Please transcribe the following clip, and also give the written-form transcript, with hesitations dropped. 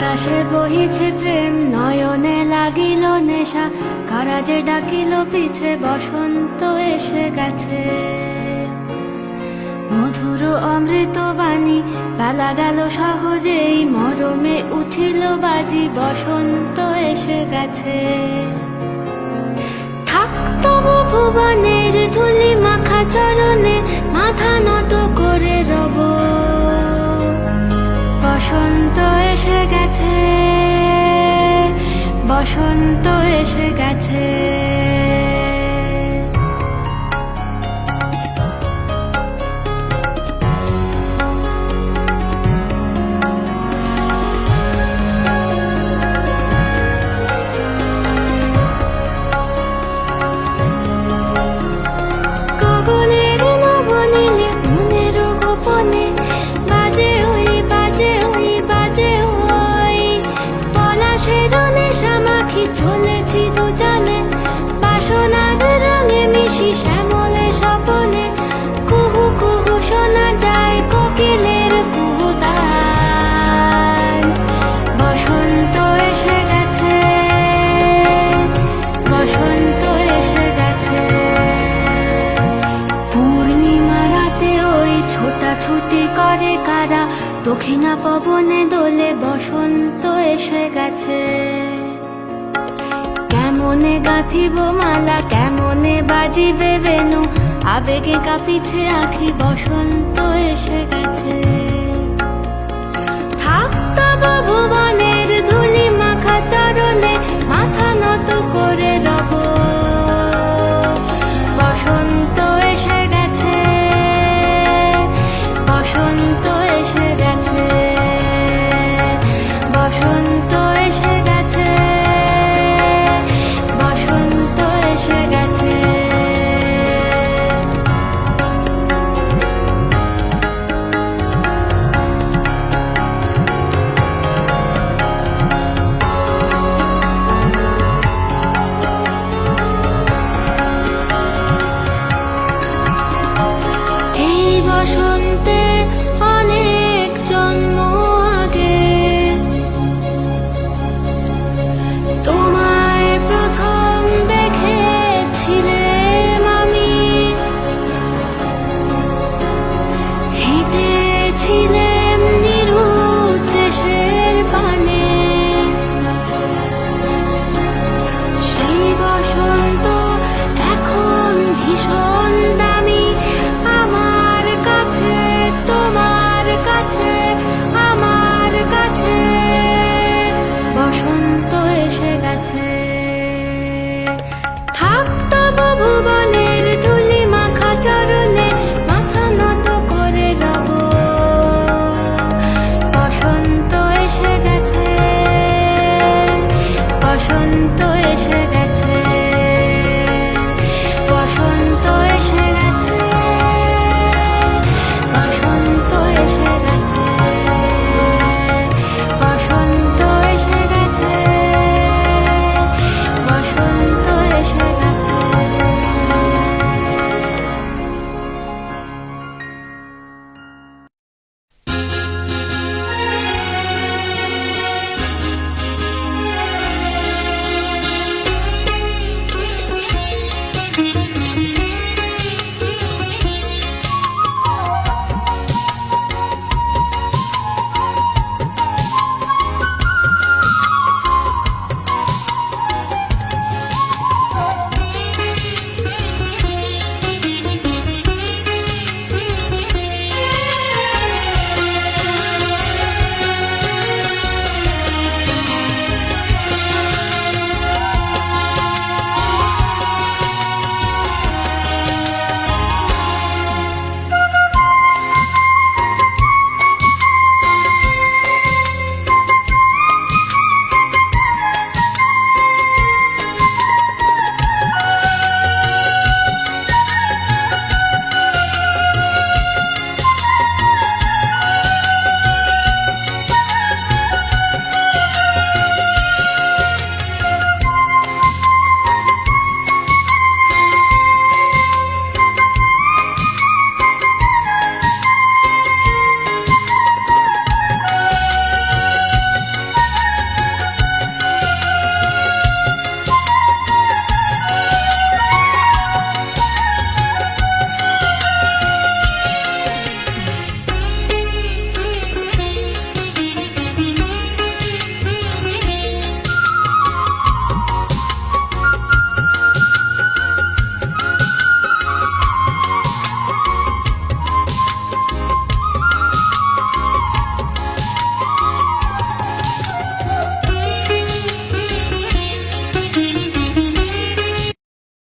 পলাশে বহিছে প্রেম, নয়নে লাগিল নেশা, কারা যে ডাকিল পিছে, বসন্ত এসে গেছে। মধুর অমৃত বাণী, বেলা গেল সহজেই, মরমে উঠিল বাজি, বসন্ত এসে গেছে। থাক তবু ভুবনের ধুলি মাখা চরণে, মাথা নত করে রব। বসন্ত এসে গেছে, বসন্ত এসে গেছে। গগনের নবনীলে মনের গোপনে, বাজে ওই বাজে ওই বাজে ওই, পলাশের নেশা মাখি চলেছি দুজনে, বাসনার রঙে মিশি শ্যামলে স্বপনে। কুহু কুহু শোনা যায় কোকিলের কুহুতান। বসন্ত এসে গেছে, বসন্ত এসে গেছে। পূর্ণিমা রাতে ওই ছোটাছুটি করে কারা, দক্ষিণা পবনে দোলে, বসন্ত এসে গেছে। কেমনে গাঁথিব মালা, কেমনে বাজিবে বেনু, আবেগে কাঁপিছে আখি, বসন্ত এসে গেছে। থাক তবু ভুবনের ধুলি মাখা চরণে, মাথা নত করে রব। বসন্ত এসে গেছে, বসন্ত এসে গেছে, বসন্ত এসে গেছে, বসন্ত এসে গেছে। এই বসন্তে অনেক জন্ম আগে, তোমায় প্রথম দেখেছিলাম আমি। হেঁটেছিলে